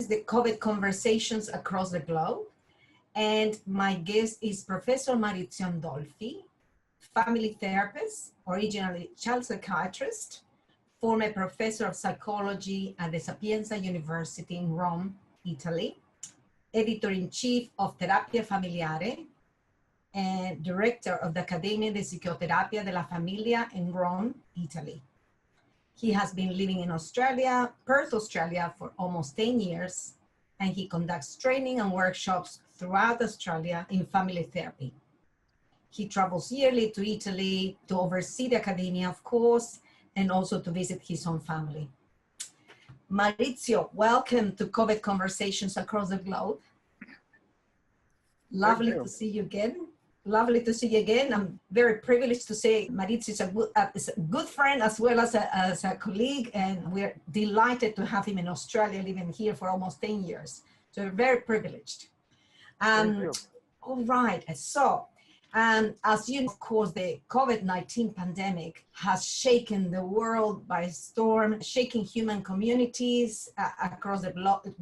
the COVID Conversations Across the Globe. And my guest is Professor Maurizio Andolfi, family therapist, originally child psychiatrist, former professor of psychology at the Sapienza University in Rome, Italy, editor-in-chief of Terapia Familiare, and director of the Accademia di Psicoterapia della Famiglia in Rome, Italy. He has been living in Australia, Perth, Australia, for almost 10 years, and he conducts training and workshops throughout Australia in family therapy. He travels yearly to Italy to oversee the academia, of course, and also to visit his own family. Maurizio, welcome to COVID Conversations Across the Globe. Lovely to see you again. Lovely to see you again. I'm very privileged to say Maurizio is a good friend as well as a colleague, and we're delighted to have him in Australia, living here for almost 10 years. So we're very privileged. All right, so as you know, of course, the COVID-19 pandemic has shaken the world by storm, shaking human communities across the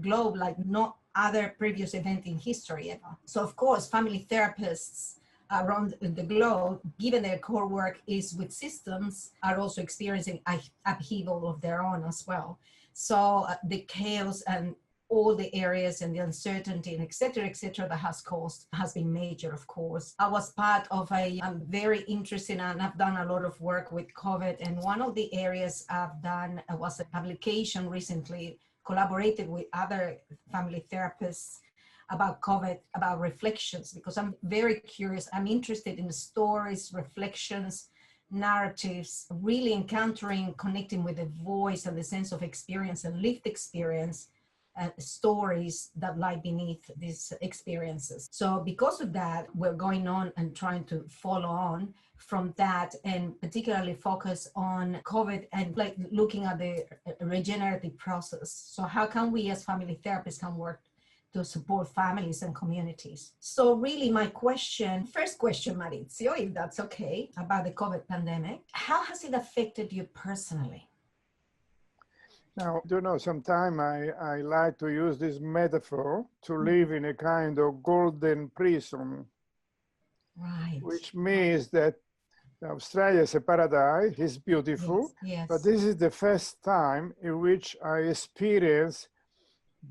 globe like no other previous event in history ever. So of course, family therapists around the globe, given their core work is with systems, are also experiencing upheaval of their own as well. So the chaos and all the areas and the uncertainty and et cetera, that has been major, of course. I was part of I'm very interested and I've done a lot of work with COVID. And one of the areas I've done was a publication recently, collaborated with other family therapists about COVID, about reflections, because I'm very curious. I'm interested in the stories, reflections, narratives, really encountering, connecting with the voice and the sense of experience and lived experience, stories that lie beneath these experiences. So because of that, we're going on and trying to follow on from that and particularly focus on COVID and like looking at the regenerative process. So how can we as family therapists can work to support families and communities? So really my first question, Maurizio, if that's okay, about the COVID pandemic, how has it affected you personally? Now, sometimes I like to use this metaphor to live in a kind of golden prison. Right. Which means that Australia is a paradise, it's beautiful, yes. But this is the first time in which I experience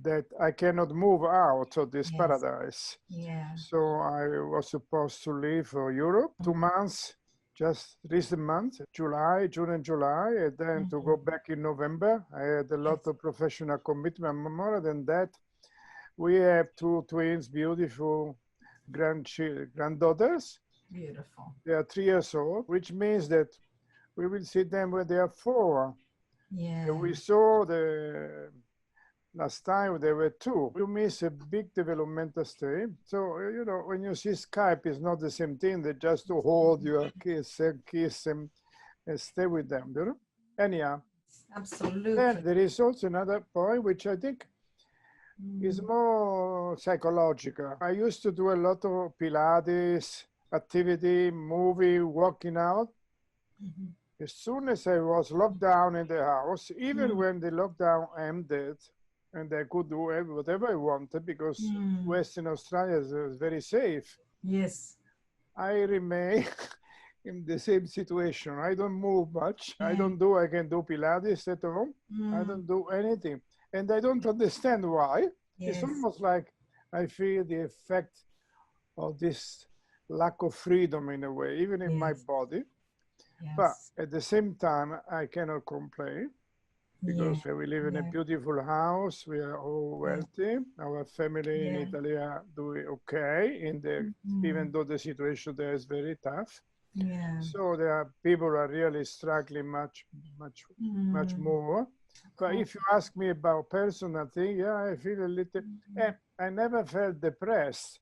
that I cannot move out of this paradise. Yeah. So I was supposed to leave for Europe 2 months, just recent month, June and July, and then to go back in November. I had a lot of professional commitment. More than that, we have 2 twins, beautiful granddaughters. Beautiful. They are 3 years old, which means that we will see them when they are 4. Yeah. And we saw last time they were 2. You miss a big developmental stage. So, when you see Skype, it's not the same thing that just to hold your kids and kiss them and stay with them, Anyhow. Absolutely. Then there is also another point, which I think is more psychological. I used to do a lot of Pilates, activity, movie, working out. As soon as I was locked down in the house, even when the lockdown ended, and I could do whatever I wanted because Western Australia is very safe. Yes. I remain in the same situation. I don't move much. I can do Pilates at home. I don't do anything. And I don't understand why. Yes. It's almost like I feel the effect of this lack of freedom in a way, even in my body. Yes. But at the same time, I cannot complain. Because we live in a beautiful house, we are all wealthy. Our family in Italy are doing okay, even though the situation there is very tough. Yeah. So there are people are really struggling much more. But if you ask me about personal thing, I feel a little. I never felt depressed.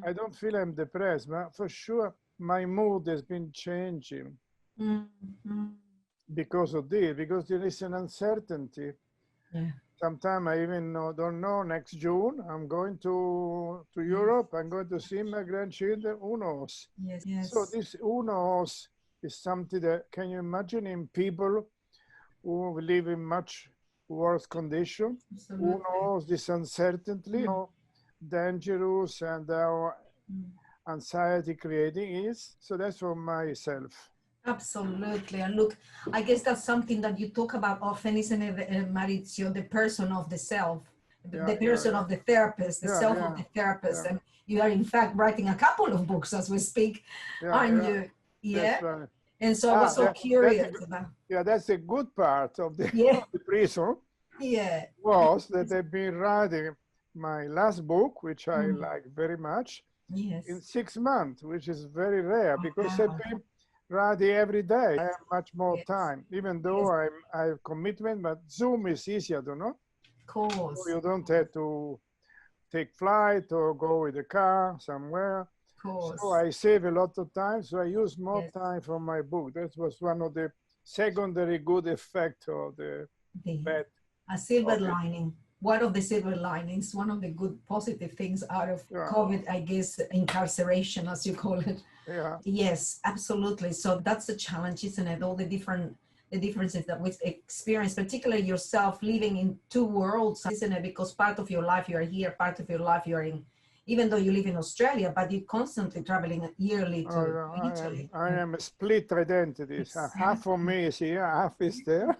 I don't feel I'm depressed, but for sure my mood has been changing. Because of this, because there is an uncertainty. Sometimes I even don't know. Next June, I'm going to Europe. I'm going to see my grandchildren. Who knows? Yes. So this who knows is something that, can you imagine in people who live in much worst condition. Absolutely. Who knows this uncertainty, how dangerous and how anxiety creating is. So that's for myself. Absolutely. And look, I guess that's something that you talk about often, isn't it, Maurizio, the person of the self, the person of the therapist, the self of the therapist. And you are, in fact, writing a couple of books as we speak, aren't you? Yeah. That's right. And so I was so curious about. Yeah, that's a good part of the, of the prison. Yeah. Was that I've been writing my last book, which I like very much, in 6 months, which is very rare because I've been writing every day. I have much more time, even though I have commitment, but Zoom is easier to know. Of course. So you don't have to take flight or go with a car somewhere. Of course. So I save a lot of time, so I use more time for my book. That was one of the secondary good effects of the bad. A silver lining. One of the silver linings, one of the good positive things out of COVID, I guess, incarceration, as you call it. Yeah. Yes, absolutely. So that's the challenge, isn't it? All the differences that we experience, particularly yourself living in two worlds, isn't it? Because part of your life you are here, part of your life you are in, even though you live in Australia, but you're constantly traveling yearly to Italy. I am a split identity. Exactly. Half of me is here, half is there.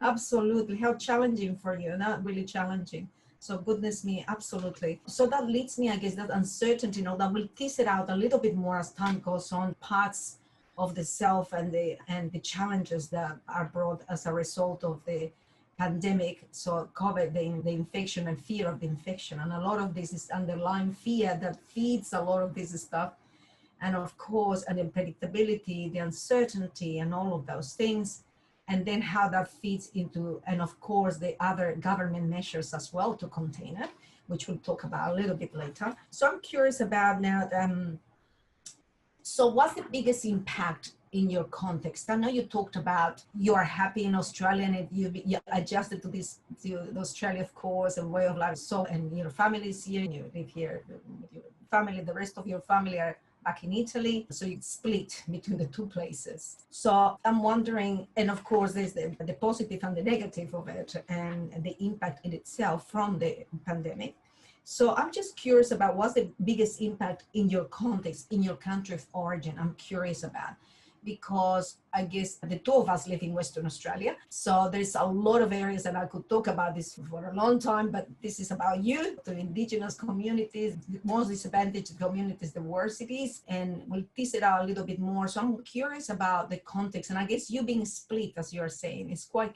Absolutely. How challenging for you. Not really challenging. So goodness me, absolutely. So that leads me, I guess, that uncertainty, that will tease it out a little bit more as time goes on, parts of the self and the challenges that are brought as a result of the pandemic. So COVID, the infection and fear of the infection. And a lot of this is underlying fear that feeds a lot of this stuff. And of course, and the unpredictability, the uncertainty and all of those things. And then how that feeds into, and of course, the other government measures as well to contain it, which we'll talk about a little bit later. So I'm curious about now, so what's the biggest impact in your context? I know you talked about you are happy in Australia and you adjusted to Australia, of course, and way of life. So, and your family is here, and you live here with your family, the rest of your family are back in Italy, so you split between the two places. So I'm wondering, and of course there's the positive and the negative of it and the impact in itself from the pandemic. So I'm just curious about what's the biggest impact in your context, in your country of origin. I'm curious about, because I guess the two of us live in Western Australia. So there's a lot of areas, and I could talk about this for a long time, but this is about you, the indigenous communities, the most disadvantaged communities, the worst it is, and we'll tease it out a little bit more. So I'm curious about the context, and I guess you being split, as you're saying, is quite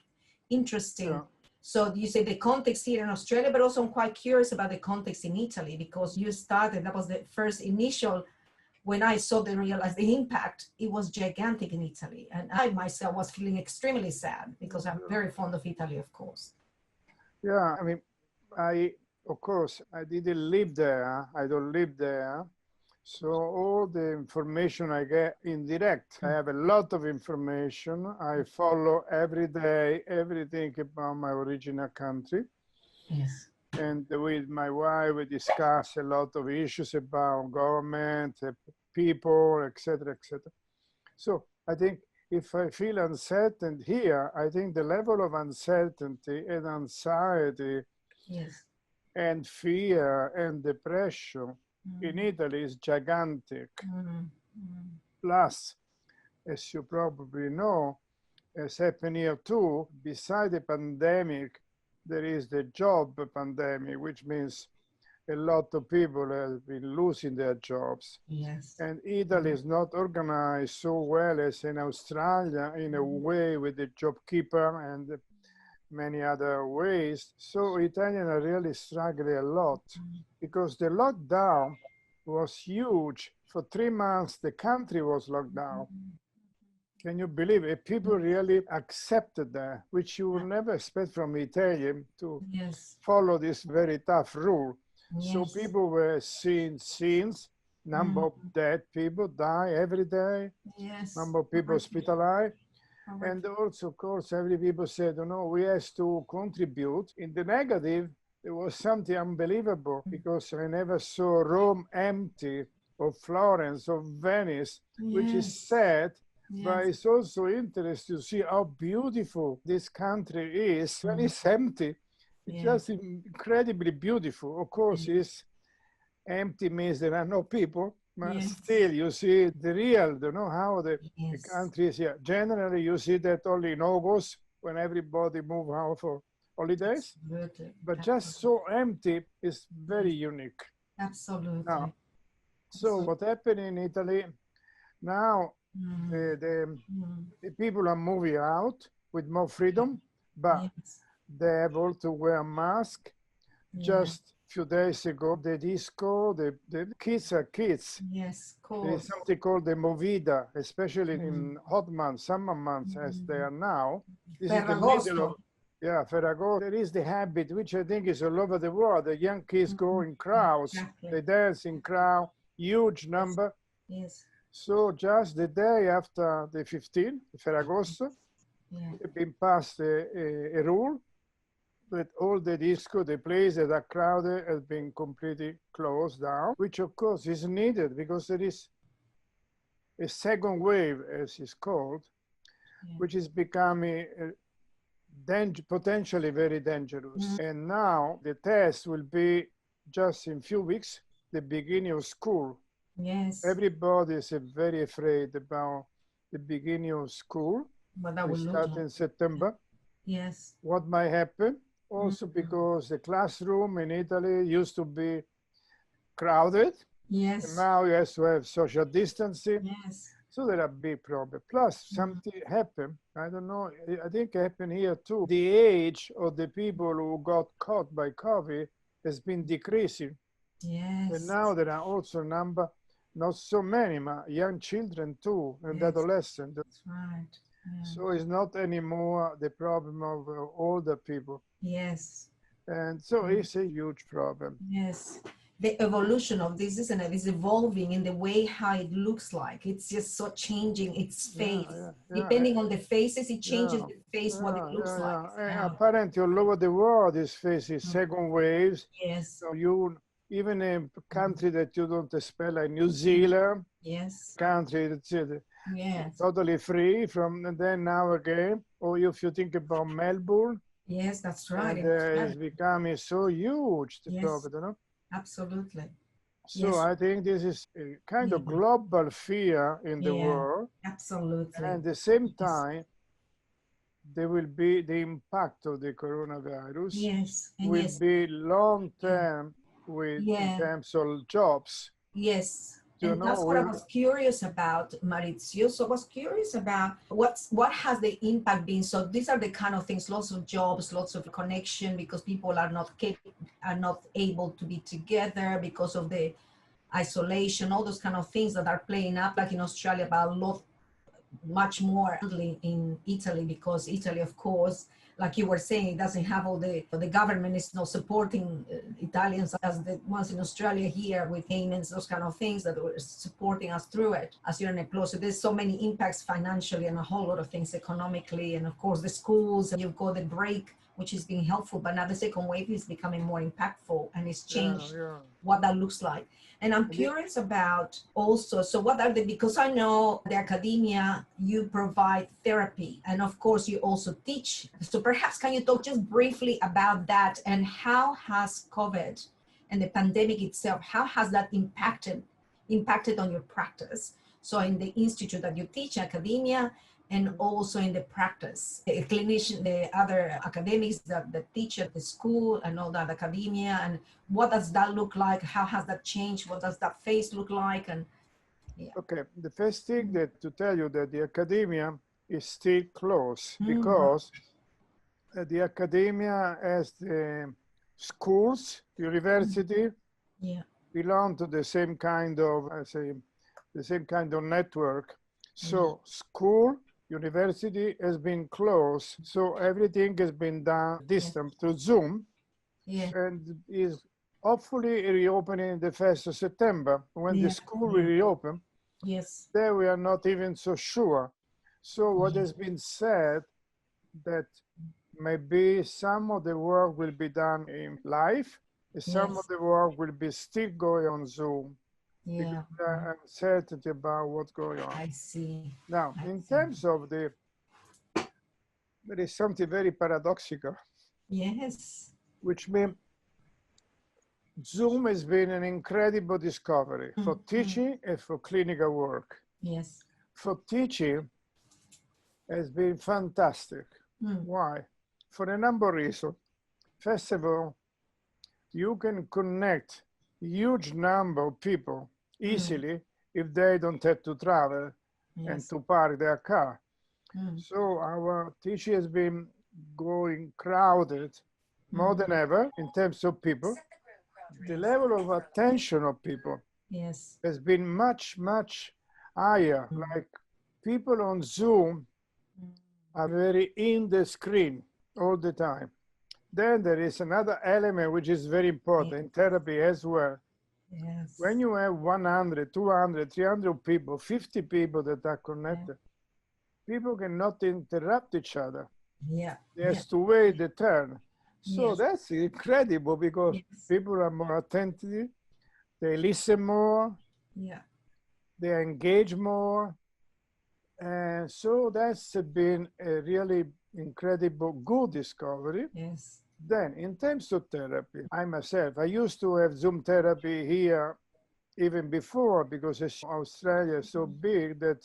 interesting. Yeah. So you say the context here in Australia, but also I'm quite curious about the context in Italy, because you started, that was the first initial, when I saw realized the impact, it was gigantic in Italy. And I myself was feeling extremely sad because I'm very fond of Italy, of course. Yeah, I mean, of course, I didn't live there. I don't live there. So all the information I get indirect. I have a lot of information. I follow every day everything about my original country. Yes. And with my wife, we discuss a lot of issues about government, people, etc., etc. So I think if I feel uncertain here, I think the level of uncertainty and anxiety and fear and depression in Italy is gigantic. Plus, as you probably know, as happened here too, beside the pandemic, there is the job pandemic, which means a lot of people have been losing their jobs. Yes. And Italy is not organized so well as in Australia in a way with the job keeper and many other ways. So Italians are really struggling a lot because the lockdown was huge. For 3 months, the country was locked down. Can you believe it? People really accepted that, which you would never expect from Italian to follow this very tough rule. So people were seeing scenes, number of dead people die every day, number of people hospitalized. And also, of course, every people said, we have to contribute. In the negative, it was something unbelievable because I never saw Rome empty, or Florence, or Venice, which is sad. But it's also interesting to see how beautiful this country is when it's empty. It's just incredibly beautiful. Of course, it's empty means there are no people, but still you see the real, you know, how the country is here. Generally, you see that only in August when everybody move out for holidays. Absolutely. But just so empty is very unique. Absolutely. Now, so what happened in Italy now, the people are moving out with more freedom, but they have all to wear a mask. Just a few days ago, the disco, the kids are kids. Yes, cool. There's something called the movida, especially in hot months, summer months, as they are now. This is the middle of, Ferragosto. There is the habit, which I think is all over the world. The young kids go in crowds, they dance in crowd, huge number. Yes. So just the day after the 15th, Ferragosto, it's been passed a rule that all the disco, the places that are crowded, have been completely closed down, which of course is needed because there is a second wave, as it's called, which is becoming potentially very dangerous. And now the test will be just in a few weeks, the beginning of school. Yes. Everybody is very afraid about the beginning of school. But that we will start in September. Yes. What might happen? Also because the classroom in Italy used to be crowded. Yes. And now you have to have social distancing. Yes. So there are big problems. Plus something happened, I don't know, I think it happened here too. The age of the people who got caught by COVID has been decreasing. Yes. And now there are also a number, not so many, but young children too, and adolescents. That's right. Yeah. So it's not anymore the problem of older people. Yes. And so it's a huge problem. Yes. The evolution of this, isn't it, is evolving in the way how it looks like. It's just so changing its face. Depending on the faces, it changes the face, what it looks like. Apparently all over the world is facing second waves. Yes. So even a country that you don't expect, like New Zealand, country that's totally free from, and then now again, or if you think about Melbourne. Yes, that's right. And it's becoming so huge, the problem, you know? Absolutely. So I think this is a kind of global fear in the world. Absolutely. And at the same time, there will be the impact of the coronavirus will be long term in terms of jobs. Yes. And that's what I was curious about, Maurizio. So I was curious about what has the impact been. So these are the kind of things, lots of jobs, lots of connection, because people are not able to be together because of the isolation, all those kind of things that are playing up, like in Australia, but much more in Italy, because Italy, of course, like you were saying, it doesn't have all the government is not supporting Italians as the ones in Australia here with payments, those kind of things that were supporting us through it as you're unemployed. So there's so many impacts financially and a whole lot of things economically. And of course the schools, you've got the break, which is being helpful, but now the second wave is becoming more impactful and it's changed what that looks like. And I'm curious about also, so what are because I know the academia, you provide therapy, and of course you also teach. So perhaps can you talk just briefly about that, and how has COVID and the pandemic itself, how has that impacted on your practice? So in the institute that you teach, academia, and also in the practice, the clinician, the other academics that teach at the school and all that, academia, and what does that look like? How has that changed? What does that phase look like? And okay, the first thing that to tell you that the academia is still closed because the academia as the schools, university, belong to the same kind of, the same kind of network. So school, university has been closed, so everything has been done distant through Zoom, and is hopefully reopening the 1st of September when the school will reopen. There we are not even so sure. So what has been said that maybe some of the work will be done in live, some of the work will be still going on Zoom. Yeah. because there are uncertainty about what's going on. I see. Now, I in see. terms of there is something very paradoxical, Yes. which means Zoom has been an incredible discovery for teaching and for clinical work. Yes. For teaching, has been fantastic. Why? For a number of reasons. First of all, you can connect huge number of people easily if they don't have to travel and to park their car. So our teaching has been going crowded more than ever in terms of people. The level of attention of people has been much, much higher. Like people on Zoom are very in the screen all the time. Then there is another element which is very important in therapy as well. Yes. When you have 100, 200, 300 people, 50 people that are connected, people cannot interrupt each other. Yeah. They have to wait the turn. So Yes. that's incredible because people are more attentive, they listen more, they engage more. And so that's been a really incredible, good discovery. Yes. Then, in terms of therapy, I myself, I used to have Zoom therapy here even before because Australia is so big that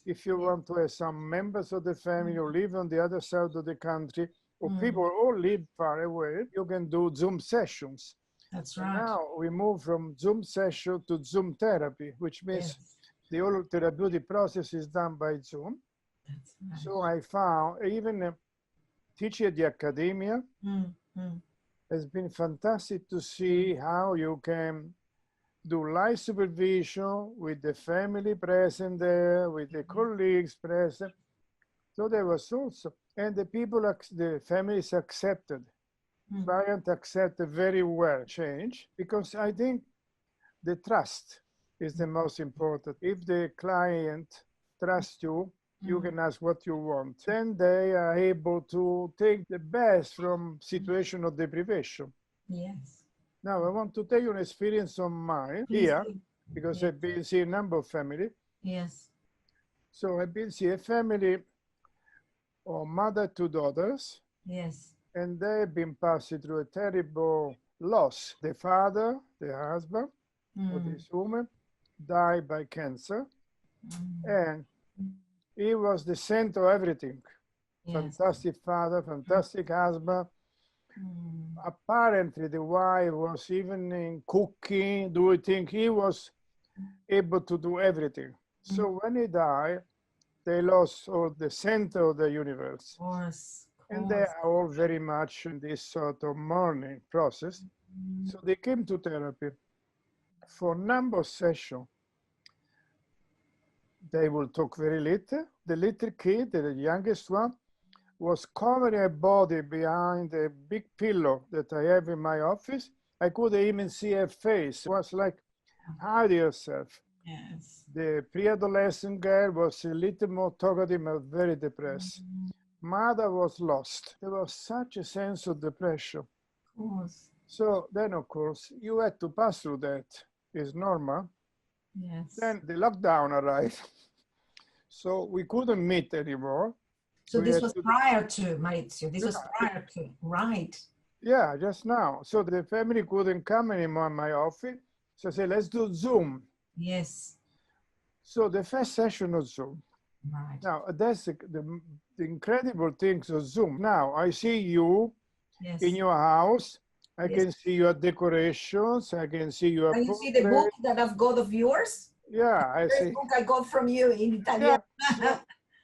if you want to have some members of the family who live on the other side of the country, or people all live far away, you can do Zoom sessions. That's And right. now we move from Zoom session to Zoom therapy, which means the whole therapeutic process is done by Zoom. That's right. So I found even teaching at the academia has been fantastic to see how you can do live supervision with the family present there, with the colleagues present. So there was also, and the people, the families accepted, client accepted very well change, because I think the trust is the most important. If the client trusts you, you can ask what you want. Then they are able to take the best from situation of deprivation. Yes. Now, I want to tell you an experience of mine here, because I've been seeing a number of families. Yes. So I've been seeing a family of mother, two daughters. Yes. And they've been passing through a terrible loss. The father, the husband of this woman, died by cancer. And he was the center of everything. Fantastic father, fantastic husband. Apparently, the wife was even in cooking, doing things. He was able to do everything. So when he died, they lost all the center of the universe. Of course. And they are all very much in this sort of mourning process. So they came to therapy for a number of sessions. They will talk very little. The little kid, the youngest one, was covering her body behind a big pillow that I have in my office. I couldn't even see her face. It was like, hide yourself. Yes. The pre-adolescent girl was a little more talkative but very depressed. Mother was lost. There was such a sense of depression. Of course. So then, of course, you had to pass through that. It's normal. Yes. Then the lockdown arrived. So we couldn't meet anymore. So this was prior to, Maurizio, this was prior to, right? Yeah, just now. So the family couldn't come anymore in my office. So I said, let's do Zoom. Yes. So the first session was Zoom. Right. Now, that's the incredible things of Zoom. Now, I see you in your house. I can see your decorations. I can see your Can you see the book that I've got of yours? Yeah, I see. The book I got from you in Italian. Yeah.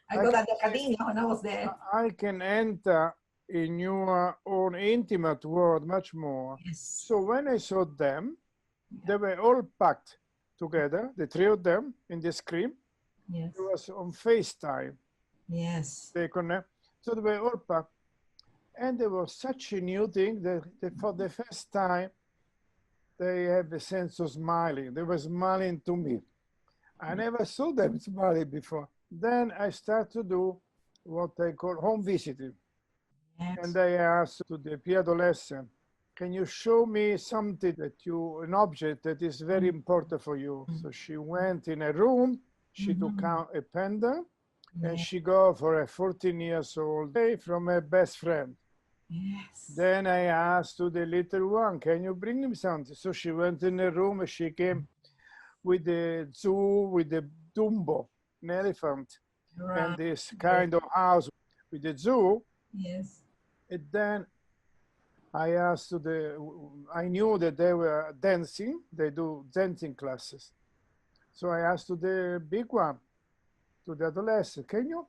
I got at the Academia when I was there. I can enter in your own intimate world much more. Yes. So when I saw them, they were all packed together, the three of them in the screen. Yes. It was on FaceTime. Yes. They connect. So they were all packed. And there was such a new thing that for the first time, they have a sense of smiling. They were smiling to me. I never saw them smiling before. Then I start to do what I call home visiting. Yes. And I asked to the pre-adolescent, can you show me something an object that is very important for you? So she went in a room, she took out a pendant, and she got for a 14 years old day from her best friend. Yes. Then I asked to the little one, can you bring him something? So she went in the room and she came with the zoo, with the Dumbo, an elephant, and this kind of house with the zoo. Yes. And then I asked I knew that they were dancing, they do dancing classes. So I asked to the big one, to the adolescent, can you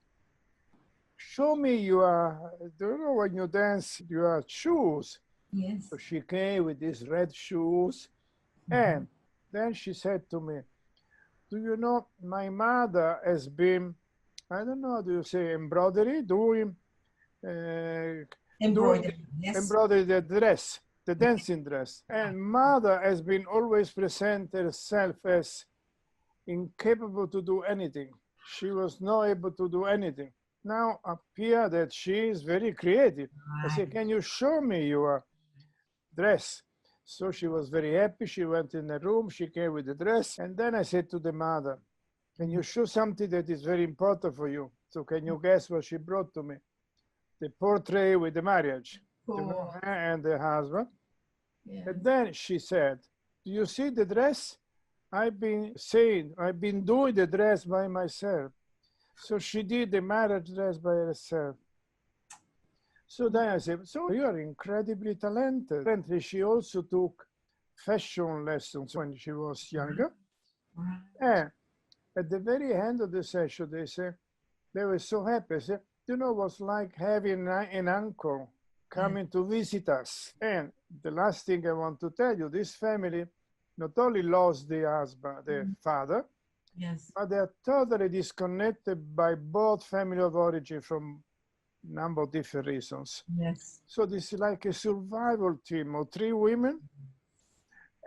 show me your, don't know when you dance, your shoes? Yes. So she came with these red shoes. And then she said to me, do you know, my mother has been, I don't know, do you say embroidery, doing Embroidery, yes. Embroidery the dress, the dancing dress. And mother has been always present herself as incapable to do anything. She was not able to do anything. Now appear that she is very creative. I said, can you show me your dress? So she was very happy. She went in the room, she came with the dress. And then I said to the mother, can you show something that is very important for you? So can you guess what she brought to me? The portrait with the marriage, her and the husband. Yes. And then she said, do you see the dress? I've been doing the dress by myself. So she did the marriage dress by herself. So then I said, so you are incredibly talented. Apparently she also took fashion lessons when she was younger. And at the very end of the session, they said, they were so happy. They said, you know, it was like having an uncle coming to visit us. And the last thing I want to tell you, this family not only lost the husband, the father, but they are totally disconnected by both family of origin from a number of different reasons. Yes. So this is like a survival team of 3 women.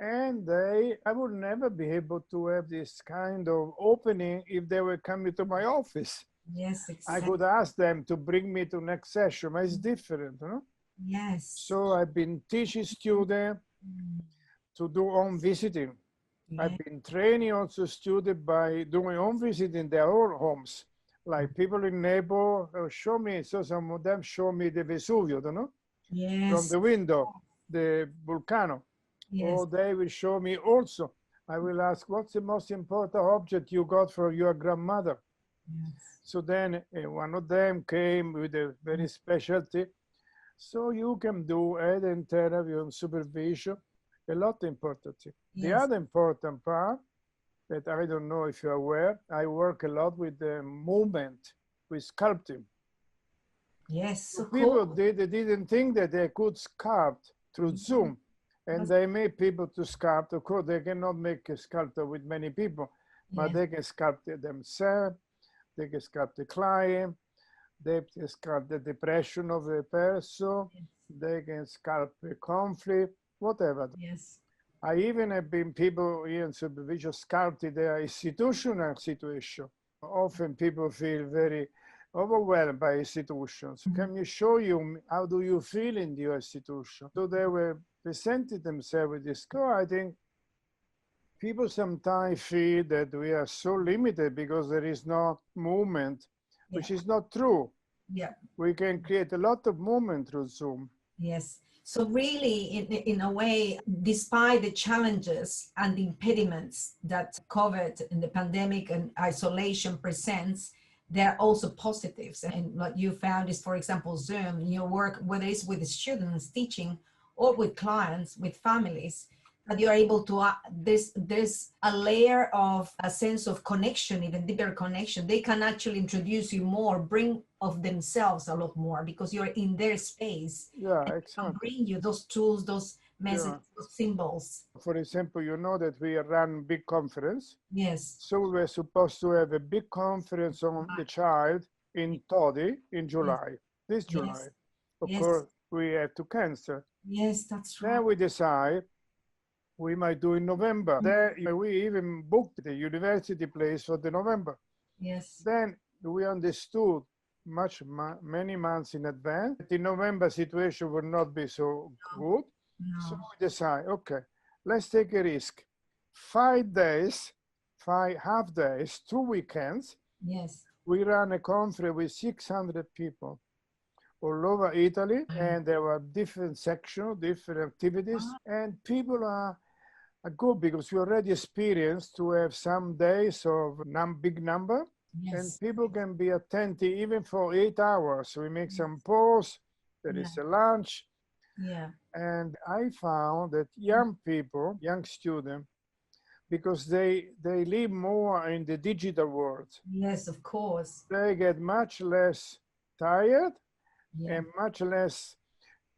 And I would never be able to have this kind of opening if they were coming to my office. Yes, exactly. I could ask them to bring me to next session, but it's different, you know? Yes. So I've been teaching students to do home visiting. I've been training also students by doing home visiting in their own homes. Like people in Naples show me, so some of them show me the Vesuvio, you know? Yes. From the window, the volcano. Yes. Or they will show me also. I will ask, what's the most important object you got for your grandmother? Yes. So then one of them came with a very specialty. So you can do head and therapy and supervision, a lot of important thing. Yes. The other important part that I don't know if you're aware, I work a lot with the movement, with sculpting. Yes, so people cool. they didn't think that they could sculpt through Zoom. And they made people to sculpt. Of course, they cannot make a sculptor with many people, but they can sculpt it themselves. They can sculpt the client. They can sculpt the depression of the person. They can sculpt the conflict, whatever. Yes. I even have been people here in supervision sculpted their institutional situation. Often people feel very overwhelmed by institutions. Can you show you how do you feel in your institution? So they were presented themselves with this. So I think people sometimes feel that we are so limited because there is no movement, which is not true. Yeah. We can create a lot of movement through Zoom. Yes. So really, in a way, despite the challenges and the impediments that COVID and the pandemic and isolation presents, there are also positives. And what you found is, for example, Zoom, in your work, whether it's with the students teaching or with clients, with families, that you're able to, there's a layer of a sense of connection, even deeper connection. They can actually introduce you more, bring of themselves a lot more because you're in their space. Yeah, and exactly. can bring you those tools, those messages, those symbols. For example, you know that we run big conference. Yes. So we were supposed to have a big conference on the child in Todi in July, this July. Of course, we had to cancel. Yes, that's right. Then we decide we might do in November. Then we even booked the university place for the November. Yes. Then we understood many months in advance. The November situation would not be so good. So No. we decide, okay, let's take a risk. 5 days, 5 half days, 2 weekends. Yes. We ran a conference with 600 people all over Italy, and there were different sections, different activities, Wow. and people are good because we already experienced to have some days of big number, and Yes. people can be attentive even for 8 hours. We make some pause, there Yeah. is a lunch, Yeah. and I found that young people, young students, because they live more in the digital world, Yes, of course. they get much less tired Yeah. and much less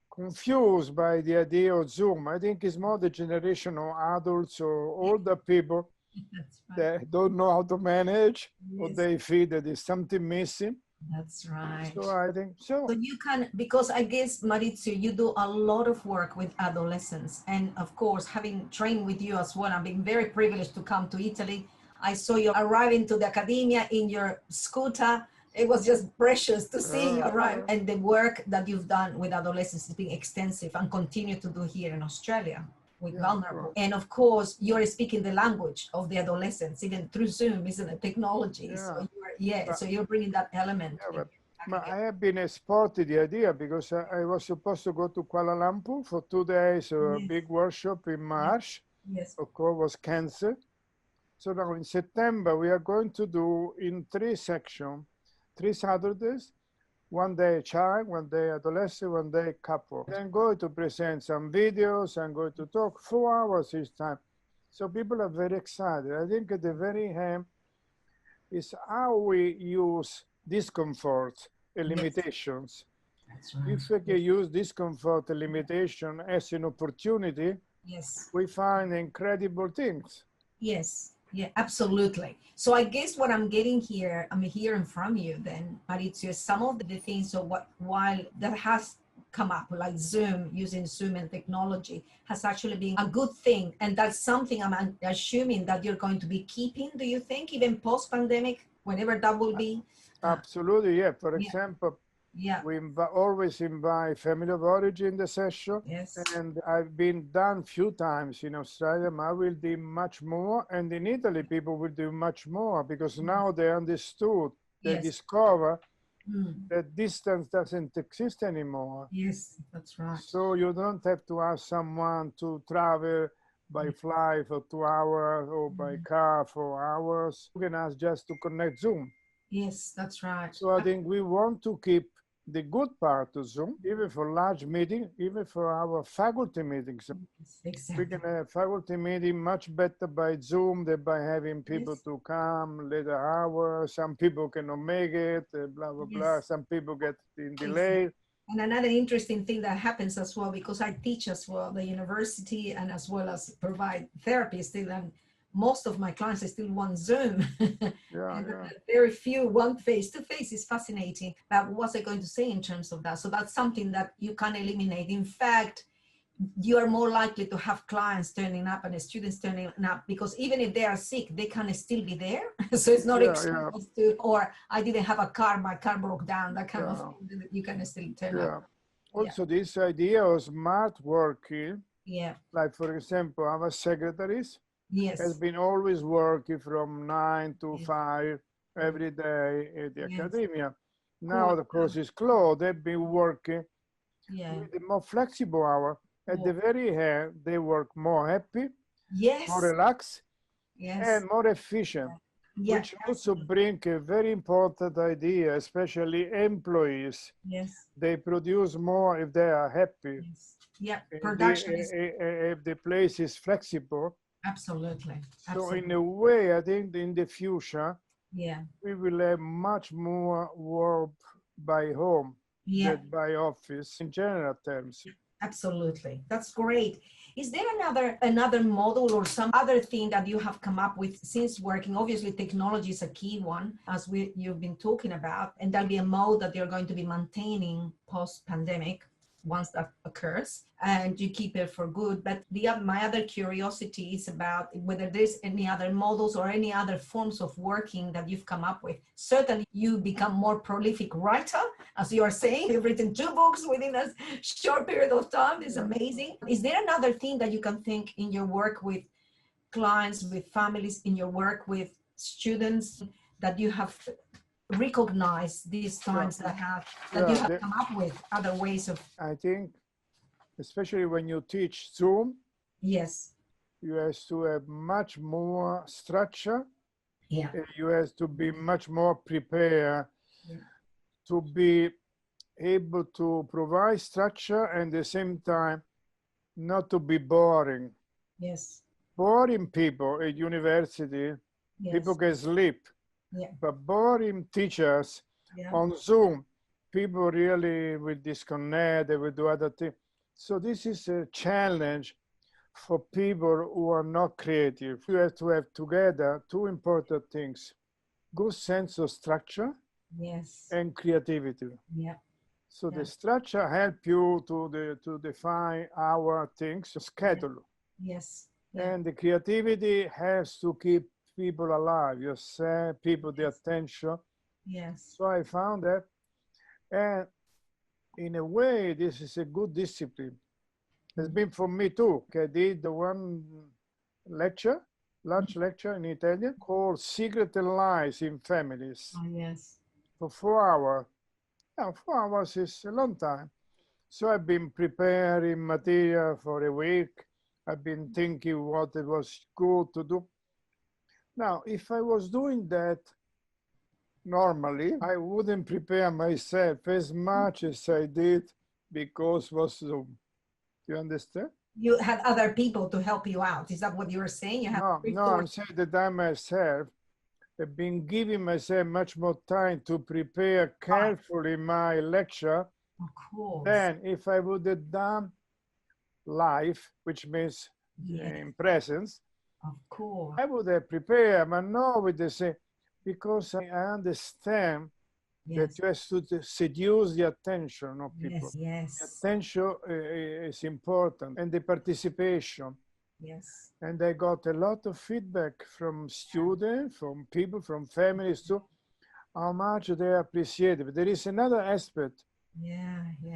confused by the idea of Zoom. I think it's more the generation of adults or older people That's right. that don't know how to manage, or Yes, they feel that there's something missing. that's right. So I think so. So you can, because I guess, Maurizio, you do a lot of work with adolescents. And of course, having trained with you as well, I've been very privileged to come to Italy. I saw you arriving to the academia in your scooter. It was just precious to see you arrive. And the work that you've done with adolescents has been extensive and continue to do here in Australia with Yeah, vulnerable. And of course, you're speaking the language of the adolescents, even through Zoom, isn't it? Technology. yeah. So you're bringing that element. Yeah, but I have been exported the idea because I was supposed to go to Kuala Lumpur for 2 days, a Yes. big workshop in March. Yes. Of course, was canceled. So now in September, we are going to do in 3 sections, 3 Saturdays, 1 day child, 1 day adolescent, 1 day couple. I'm going to present some videos, I'm going to talk 4 hours each time. So people are very excited. I think at the very end is how we use discomfort and Yes. limitations. That's right. If we can use discomfort and limitation as an opportunity, Yes. we find incredible things. Yes. Yeah, absolutely. So I guess what I'm getting here, I'm hearing from you then, Maurizio, some of the things of what while that has come up, like Zoom, using Zoom and technology, has actually been a good thing. And that's something I'm assuming that you're going to be keeping, do you think, even post-pandemic, whenever that will be? Absolutely, yeah. For Yeah. example, Yeah. we always invite family of origin in the session. Yes. And I've been done few times in Australia, but I will do much more. And in Italy, people will do much more because now they understood, they Yes. discover Mm. that distance doesn't exist anymore. Yes, that's right. So you don't have to ask someone to travel by flight for 2 hours or by car for hours. You can ask just to connect Zoom. Yes, that's right. So I think we want to keep the good part of Zoom, even for large meetings, even for our faculty meetings. Exactly. We can have faculty meeting much better by Zoom than by having people Yes. to come later hours. Some people cannot make it, blah, blah, blah. Yes. Some people get in Exactly. delay. And another interesting thing that happens as well, because I teach as well the university and as well as provide therapy still, and most of my clients still want Zoom. Yeah, And yeah. very few want face-to-face. Is fascinating. But what was I going to say in terms of that? So that's something that you can eliminate. In fact, you are more likely to have clients turning up and students turning up, because even if they are sick, they can still be there. So it's not excused to, or I didn't have a car, my car broke down, that kind of thing. You can still turn up. Also, this idea of smart working, Yeah. like for example, our secretaries Yes. has been always working from 9 to 5 every day at the academia. Now the course is closed. They've been working with a more flexible hour. At the very end, they work more happy, more relaxed, and more efficient, which also bring a very important idea, especially employees. Yes. They produce more if they are happy. Yeah, production is... If the place is flexible. Absolutely. So in a way, I think in the future, yeah, we will have much more work by home than by office in general terms. Absolutely. That's great. Is there another model or some other thing that you have come up with since working? Obviously, technology is a key one, as you've been talking about, and that'll be a mode that you're going to be maintaining post-pandemic, once that occurs, and you keep it for good. But my other curiosity is about whether there's any other models or any other forms of working that you've come up with. Certainly you become more prolific writer, as you are saying. You've written 2 books within a short period of time. It's amazing. Is there another thing that you can think in your work with clients, with families, in your work with students, that you have recognized these times that you have come up with other ways of? I think, especially when you teach Zoom, yes, you have to have much more structure. Yeah. You have to be much more prepared to be able to provide structure and at the same time not to be boring. Yes. Boring people at university, people can sleep. But boring teachers on Zoom, people really will disconnect, they will do other things. So this is a challenge for people who are not creative. You have to have together 2 important things: good sense of structure and creativity. So the structure help you to define our things, schedule. And the creativity has to keep people alive, you say, people the attention. So I found that, and in a way, this is a good discipline. It's been for me too. I did one lecture, large lecture in Italian called Secret and Lies in Families. For 4 hours. Now, 4 hours is a long time. So I've been preparing material for a week. I've been thinking what it was good to do. Now, if I was doing that normally, I wouldn't prepare myself as much as I did because it was Zoom. Do you understand? You had other people to help you out. Is that what you were saying? You have no, I'm saying that I myself have been giving myself much more time to prepare carefully my lecture than if I would have done live, which means in presence. Of course. I would have prepared, but not with the same, because I understand that you have to seduce the attention of people. The attention is important, and the participation. And I got a lot of feedback from students, from people, from families too, how much they appreciate it. But there is another aspect.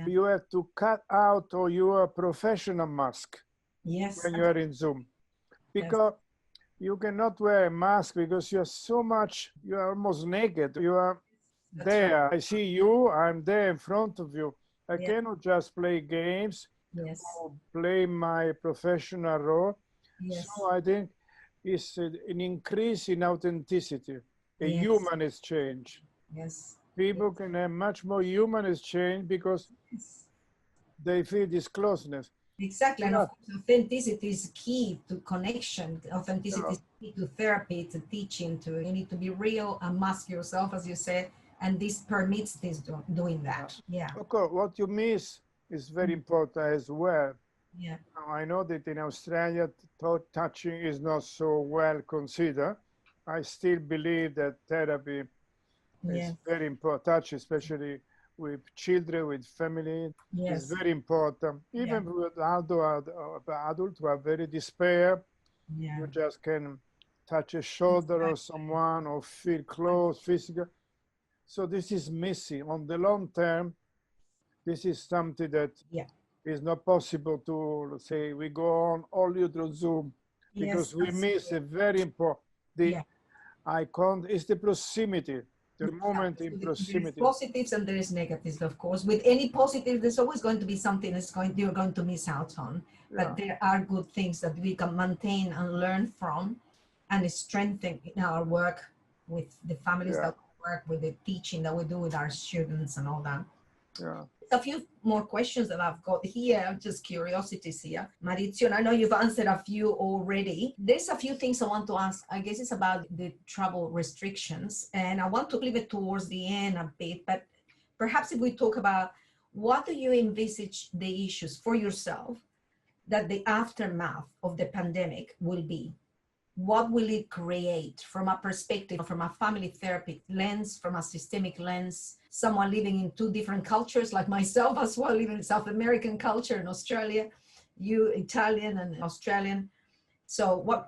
You have to cut out your professional mask when you are in Zoom. Because you cannot wear a mask because you are so much, you are almost naked. You are there. Right. I see you, I'm there in front of you. I cannot just play games or play my professional role. So I think it's an increase in authenticity, a human exchange. People can have much more human exchange because they feel this closeness. Exactly, and of course, authenticity is key to connection. Authenticity is key to therapy, to teaching. You need to be real and mask yourself, as you said, and this permits doing that. Okay, what you miss is very important as well. Now, I know that in Australia, touching is not so well considered. I still believe that therapy is very important. Touch, especially with children, with family, is very important. Even with adults who are very despair, you just can touch a shoulder of someone or feel close, physical. So this is missing. On the long term, this is something that is not possible to, let's say, we go on only through Zoom because we miss a very important, it's the proximity. The moment in proximity. There's positives and there is negatives, of course. With any positive, there's always going to be something you're going to miss out on. But there are good things that we can maintain and learn from and strengthen in our work with the families that we work with, the teaching that we do with our students and all that. A few more questions that I've got here, just curiosities here. Maurizio, and I know you've answered a few already. There's a few things I want to ask. I guess it's about the travel restrictions, and I want to leave it towards the end a bit, but perhaps if we talk about what do you envisage the issues for yourself that the aftermath of the pandemic will be? what will it create from a perspective, from a family therapy lens, from a systemic lens, someone living in two different cultures like myself as well, living in South American culture in Australia, you Italian and Australian. So what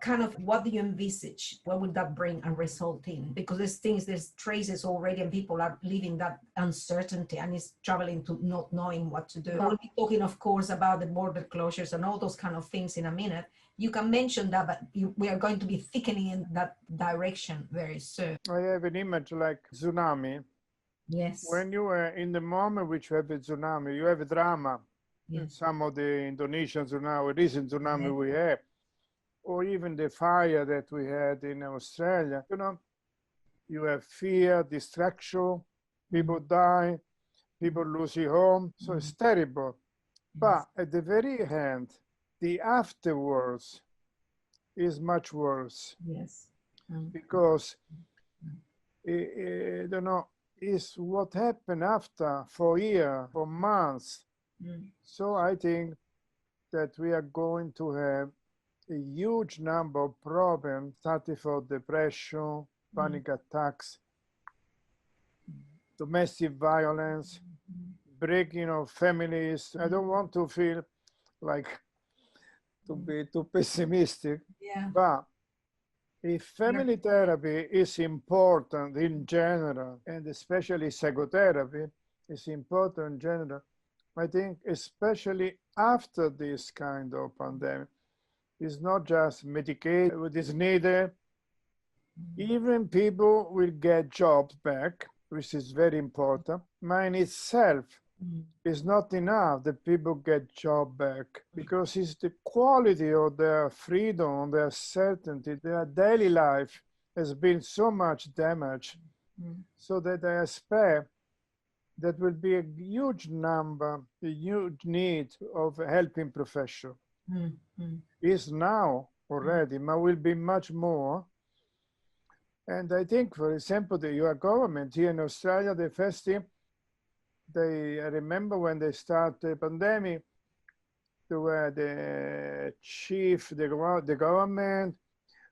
do you envisage? What would that bring and result in? Because there's traces already and people are living that uncertainty and it's traveling to not knowing what to do. We'll be talking, of course, about the border closures and all those kind of things in a minute. You can mention that, but we are going to be thickening in that direction very soon. I have an image like tsunami. Yes. When you are in the moment which you have a tsunami, you have a drama. Yes. Some of the Indonesian tsunami, recent tsunami Yeah. we have, or even the fire that we had in Australia, you know, you have fear, distraction, people die, people lose their home. So it's terrible. But at the very end, the afterwards is much worse. Yes. Because, you know, is what happened after for years, for months. So I think that we are going to have a huge number of problems, starting from depression, panic attacks, domestic violence, breaking of families. I don't want to feel like to be too pessimistic, but if family therapy is important in general, and especially psychotherapy is important in general, I think especially after this kind of pandemic, it's not just medication what is needed. Even people will get jobs back, which is very important. Mine itself is not enough that people get job back, because it's the quality of their freedom, their certainty, their daily life has been so much damaged. So that I expect that will be a huge number, a huge need of a helping profession. Is now already, but will be much more. And I think, for example, your government here in Australia, the first thing, I remember when they started the pandemic, there were the chief, the government,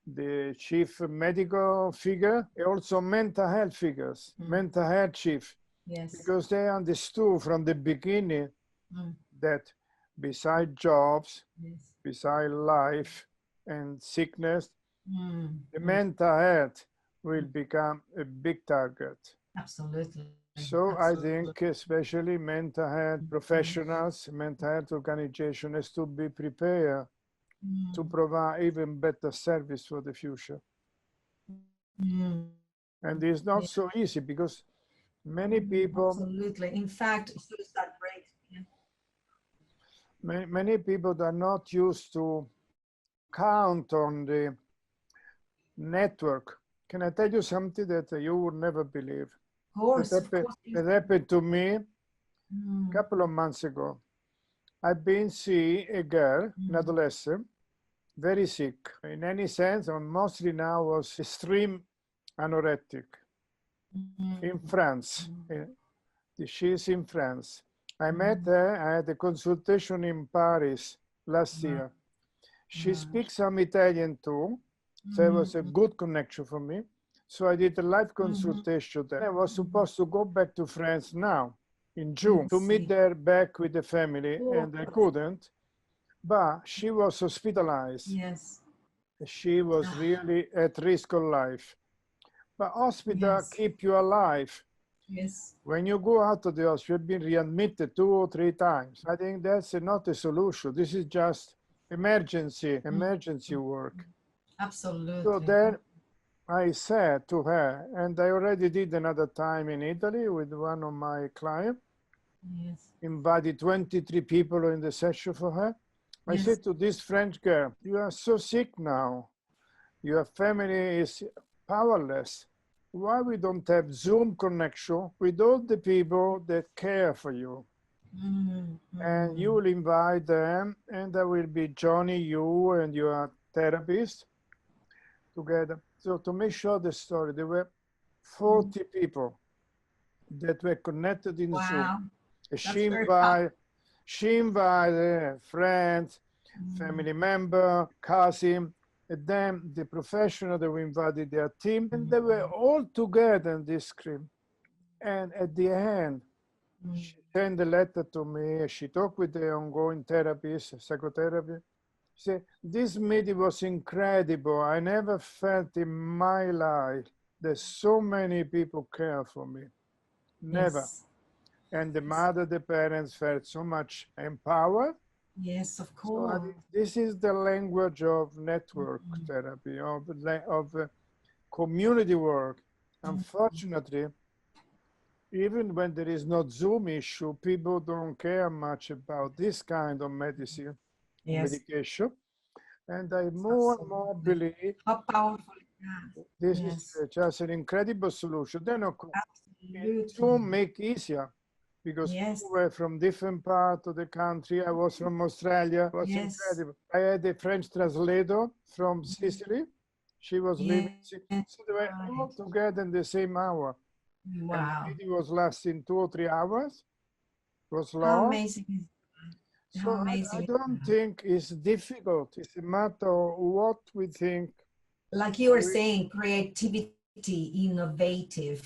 the chief medical figure, and also mental health figures, mental health chief. Yes. Because they understood from the beginning that beside jobs, beside life and sickness, the mental health will become a big target. Absolutely. So I think especially mental health professionals, mental health organization has to be prepared to provide even better service for the future. And it's not so easy because many people... Absolutely. In fact, suicide rate. Many people are not used to count on the network. Can I tell you something that you would never believe? Of course. It happened to me a couple of months ago. I've been seeing a girl, an adolescent, very sick. In any sense, and mostly now was extreme anorectic. In France. She's in France. I met her, I had a consultation in Paris last year. She speaks some Italian too, so it was a good connection for me. So I did a live consultation there. I was supposed to go back to France now, in June, to meet there back with the family, and I couldn't. But she was hospitalized. Yes. She was really at risk of life. But hospital keep you alive. Yes. When you go out of the hospital, you've been readmitted 2 or 3 times. I think that's not a solution. This is just emergency work. Absolutely. So then I said to her, and I already did another time in Italy with one of my clients, invited 23 people in the session for her. I said to this French girl, you are so sick now. Your family is powerless. Why we don't have Zoom connection with all the people that care for you? And you will invite them, and there will be Johnny, you and your therapist together. So to make sure the story, there were 40 people that were connected in Zoom. She invited friends, family member, cousin, and then the professional that we invited their team, and they were all together in this screen. And at the end, she sent a letter to me. She talked with the ongoing therapist, psychotherapy. She said, this meeting was incredible. I never felt in my life that so many people care for me. Never. Yes. And the mother, the parents felt so much empowered. Yes, of So I course. think this is the language of network therapy, of community work. Unfortunately, even when there is no Zoom issue, people don't care much about this kind of medicine, Yes. medication. And I more and more believe How powerful is that? this Yes. is just an incredible solution. Then, of course, Absolutely. Zoom make easier because Yes. people were from different parts of the country. I was from Australia. It was Yes. incredible. I had a French translator from Sicily. She was living, so they were all together in the same hour. Wow. And the meeting was lasting 2 or 3 hours. It was long. How amazing is that? So I don't think it's difficult. It's a matter of what we think. Like you were saying, creativity, innovative,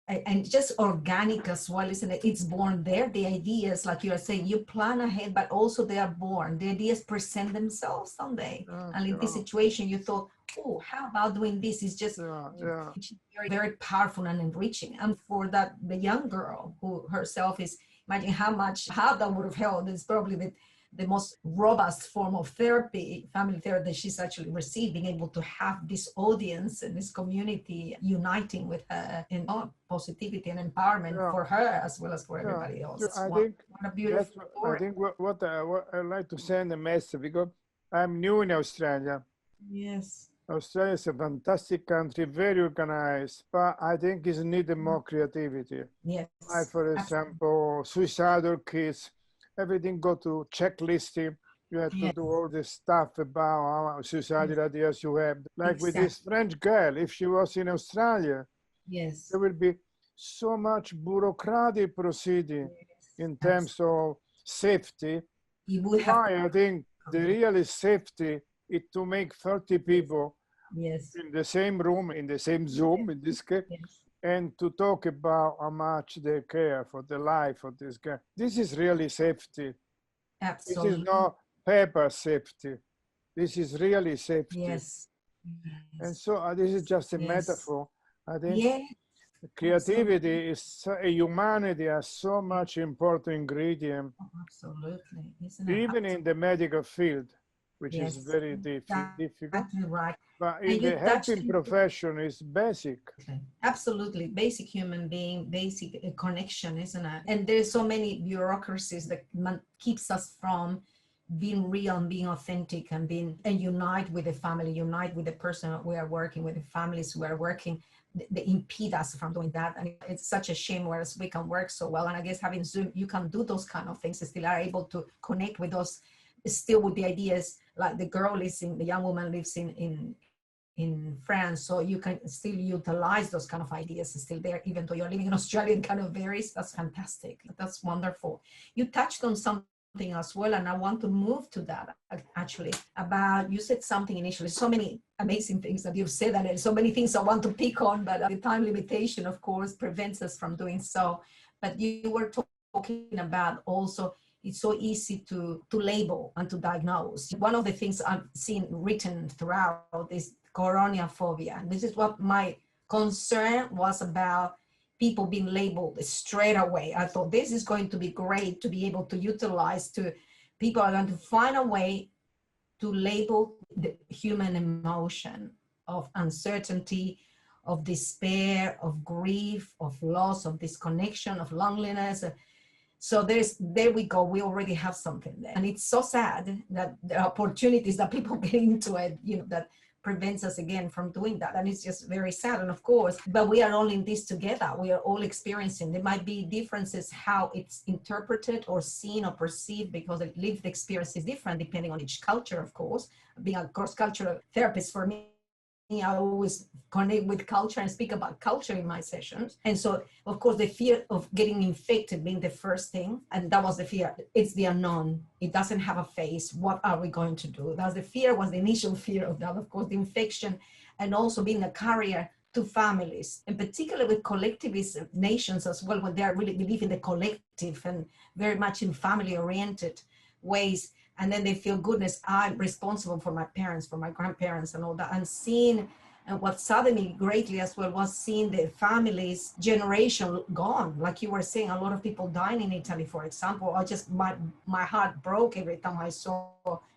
and just organic as well, isn't it? It's born there. The ideas, like you are saying, you plan ahead, but also they are born. The ideas present themselves someday. And in this situation, you thought, oh, how about doing this? It's just very, very powerful and enriching. And for that, the young girl who herself is, imagine how that would have helped. It's probably the most robust form of therapy, family therapy, that she's actually received, being able to have this audience and this community uniting with her in positivity and empowerment for her as well as for everybody else. I think what I like to send a message, because I'm new in Australia. Yes. Australia is a fantastic country, very organized, but I think it needs more creativity. Yes. Like, for example, suicidal kids, everything go to checklisting. You have to do all this stuff about how suicidal ideas you have. Like with this French girl, if she was in Australia, there will be so much bureaucratic proceeding in terms of safety. Why I think the real safety is to make 30 people in the same room, in the same Zoom, in this case, and to talk about how much they care for the life of this guy. This is really safety. Absolutely. This is not paper safety. This is really safety. Yes. And so this is just a metaphor. I think creativity is a humanity has so much important ingredient. Absolutely. Even in the medical field, which is very difficult. Exactly right. But in the helping profession is basic. Absolutely. Basic human being, basic connection, isn't it? And there's so many bureaucracies that keeps us from being real and being authentic and unite with the family, unite with the person we are working with, the families we are working. They impede us from doing that. And it's such a shame, whereas we can work so well. And I guess having Zoom, you can do those kind of things, still are able to connect with those, still with the ideas, like the young woman lives in France, so you can still utilize those kind of ideas still there, even though you're living in Australia and kind of varies. That's fantastic. That's wonderful. You touched on something as well, and I want to move to that actually. You said something initially, so many amazing things that you've said, and so many things I want to pick on, but the time limitation, of course, prevents us from doing so. But you were talking about also, it's so easy to label and to diagnose. One of the things I've seen written throughout is coronaphobia. And this is what my concern was about, people being labeled straight away. I thought this is going to be great to be able to utilize, people are going to find a way to label the human emotion of uncertainty, of despair, of grief, of loss, of disconnection, of loneliness. So there we go. We already have something there. And it's so sad that the opportunities that people get into it, that prevents us again from doing that. And it's just very sad. And of course, but we are all in this together. We are all experiencing. There might be differences how it's interpreted or seen or perceived, because the lived experience is different depending on each culture, of course. Being a cross-cultural therapist, for me, I always connect with culture and speak about culture in my sessions. And so, of course, the fear of getting infected being the first thing. And that was the fear. It's the unknown. It doesn't have a face. What are we going to do? That's the fear, was the initial fear of that, of course, the infection, and also being a carrier to families, and particularly with collectivist nations as well, when they are really believe in the collective and very much in family-oriented ways. And then they feel, goodness, I'm responsible for my parents, for my grandparents and all that. And seeing, and what saddened me greatly as well was seeing the family's generation gone. Like you were saying, a lot of people dying in Italy, for example. I just, my heart broke every time I saw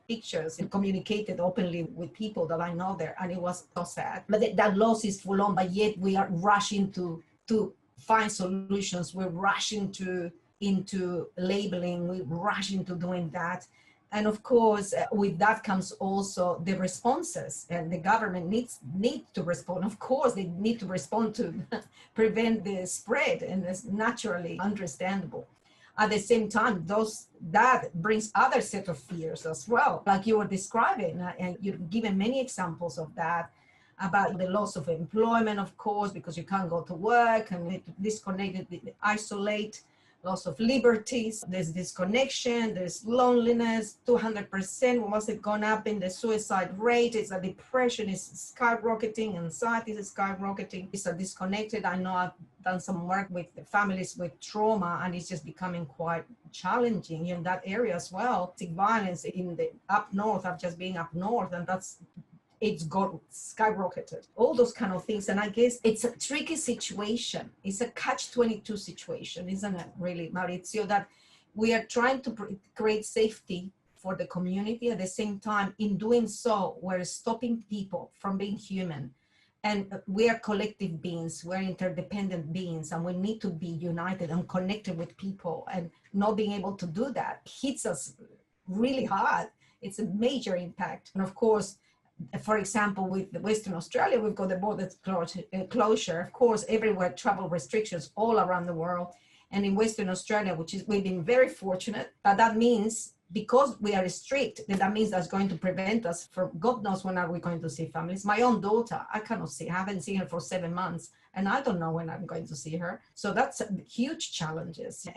pictures and communicated openly with people that I know there. And it was so sad. But that loss is full on, but yet we are rushing to find solutions. We're rushing into labeling, we rush into doing that. And of course, with that comes also the responses, and the government needs to respond. Of course, they need to respond to prevent the spread, and it's naturally understandable. At the same time, that brings other set of fears as well, like you were describing, and you've given many examples of that, about the loss of employment, of course, because you can't go to work and disconnected, isolate, loss of liberties, there's disconnection, there's loneliness, 200% was it gone up in the suicide rate, it's a depression is skyrocketing, anxiety is skyrocketing, it's a disconnected. I know I've done some work with the families with trauma, and it's just becoming quite challenging in that area as well. Violence in the up north, I've just been up north, and it's got skyrocketed, all those kind of things. And I guess it's a tricky situation. It's a catch-22 situation, isn't it, really, Maurizio, that we are trying to create safety for the community. At the same time, in doing so, we're stopping people from being human. And we are collective beings, we're interdependent beings, and we need to be united and connected with people. And not being able to do that hits us really hard. It's a major impact. And of course, for example, with Western Australia, we've got the border closure. Of course, everywhere travel restrictions all around the world. And in Western Australia, we've been very fortunate, but that means because we are strict, that means that's going to prevent us from, God knows when are we going to see families. My own daughter, I haven't seen her for 7 months, and I don't know when I'm going to see her. So that's huge challenges.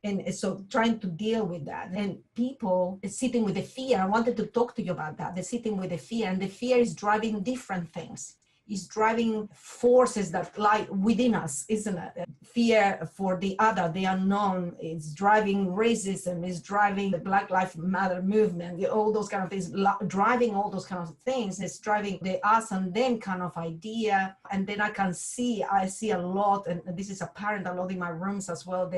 And so trying to deal with that, and people sitting with the fear. I wanted to talk to you about that. They're sitting with the fear, and the fear is driving different things. It's driving forces that lie within us, isn't it? Fear for the other, the unknown. It's driving racism. It's driving the Black Lives Matter movement. All those kind of things, driving all those kind of things. It's driving the us and them kind of idea. And then I see a lot, and this is apparent a lot in my rooms as well.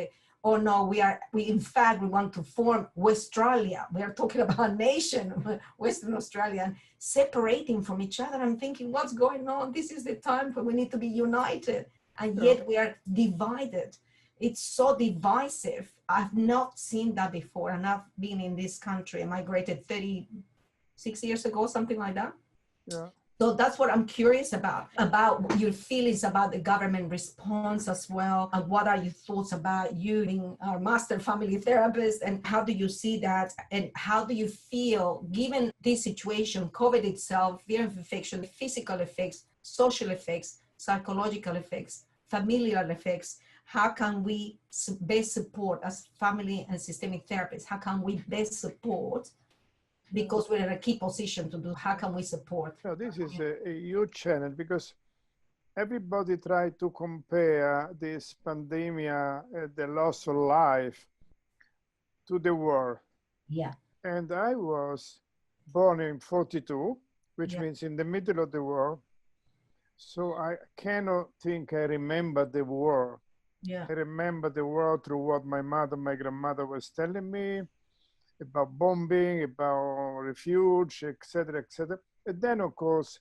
Oh no, we in fact, we want to form Westralia. We are talking about a nation, Western Australia, and separating from each other. I'm thinking, what's going on? This is the time when we need to be united. And yet we are divided. It's so divisive. I've not seen that before. And I've been in this country. I migrated 36 years ago, something like that. Yeah. So that's what I'm curious about your feelings about the government response as well. And what are your thoughts about you being our master family therapist, and how do you see that? And how do you feel, given this situation, COVID itself, fear of infection, physical effects, social effects, psychological effects, familial effects, how can we best support as family and systemic therapists? How can we best support? Because we're in a key position to do, how can we support? So this is a huge challenge, because everybody tried to compare this pandemic, the loss of life, to the war. Yeah. And I was born in 42, which means in the middle of the war. So I cannot think I remember the war. Yeah. I remember the war through what my mother, my grandmother was telling me about bombing, about refuge, etc., etc. And then, of course,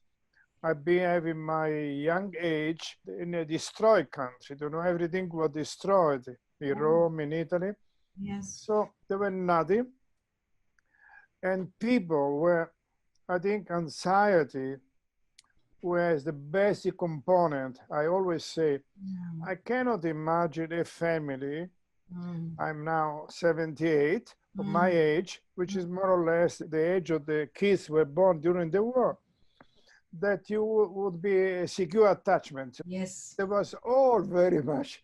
I've been having my young age in a destroyed country. You know, everything was destroyed in Rome, in Italy. Yes. So there were nothing. And people were, I think, anxiety was the basic component. I always say, I cannot imagine a family. I'm now 78, of my age, which is more or less the age of the kids were born during the war. that you would be a secure attachment. Yes. There was all very much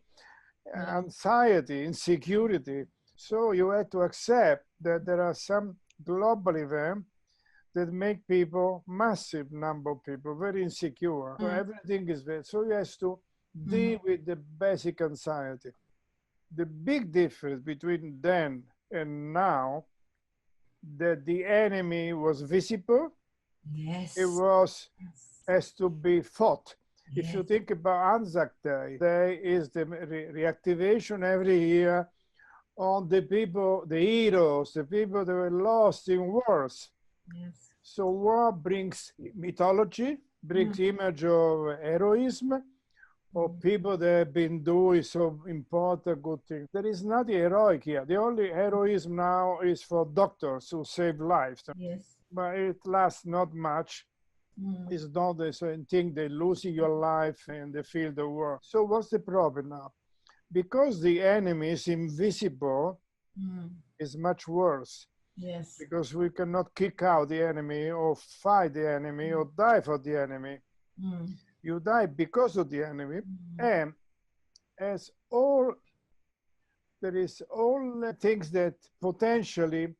Yeah. anxiety, insecurity. So you had to accept that there are some global events that make people, massive number of people, very insecure. So everything is very, so you have to deal with the basic anxiety. The big difference between then and now, that the enemy was visible, Yes. it was has to be fought. Yes. If you think about Anzac Day, there is the reactivation every year on the people, the heroes, the people that were lost in wars. Yes. So war brings mythology, brings image of heroism, or people that have been doing so important good things. There is nothing heroic here. The only heroism now is for doctors who save lives. Yes. But it lasts not much. It's not the same thing, they're losing your life in the field of war. So what's the problem now? Because the enemy is invisible, it's much worse. Yes. Because we cannot kick out the enemy or fight the enemy or die for the enemy. You die because of the enemy, and as all, there is all the things that potentially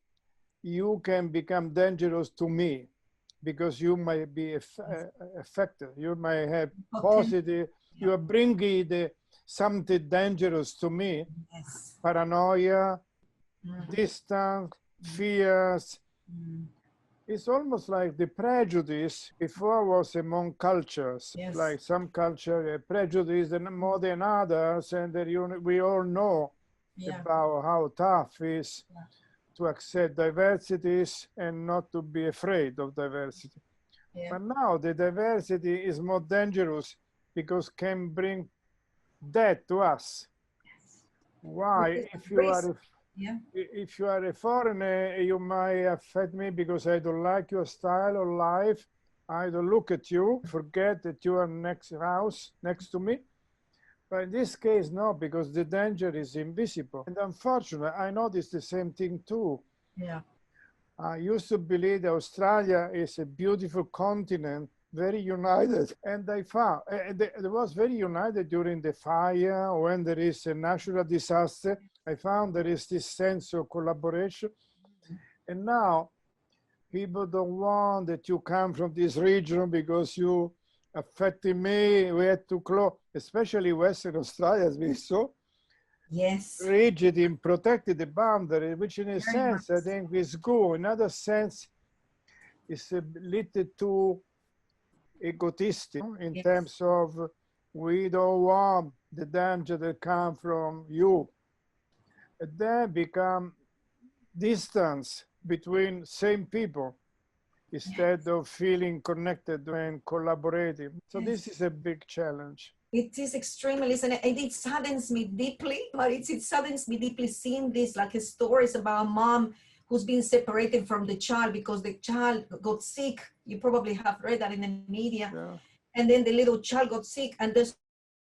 you can become dangerous to me, because you might be affected. You might have positive, you are bringing something dangerous to me, paranoia, distance, fears. It's almost like the prejudice before was among cultures. Like some culture prejudice more than others, and that we all know about how tough it is to accept diversities and not to be afraid of diversity. But now the diversity is more dangerous because can bring death to us. Why? If you are a foreigner, you might affect me because I don't like your style of life. I don't look at you, forget that you are next house, next to me. But in this case, no, because the danger is invisible. And unfortunately, I noticed the same thing too. I used to believe that Australia is a beautiful continent, very united. And I found it was very united during the fire, when there is a natural disaster. I found there is this sense of collaboration. And now people don't want that you come from this region because you affecting me. We had to close, especially Western Australia has been so rigid in protecting the boundary, which in a sense I think is good. In another sense, it's a little too egotistic in terms of we don't want the danger that come from you. And then become distance between same people instead of feeling connected and collaborating. So this is a big challenge. It is extremely, and it saddens me deeply, but it saddens me deeply seeing this, like stories about a mom who's been separated from the child because the child got sick. You probably have read that in the media. And then the little child got sick, and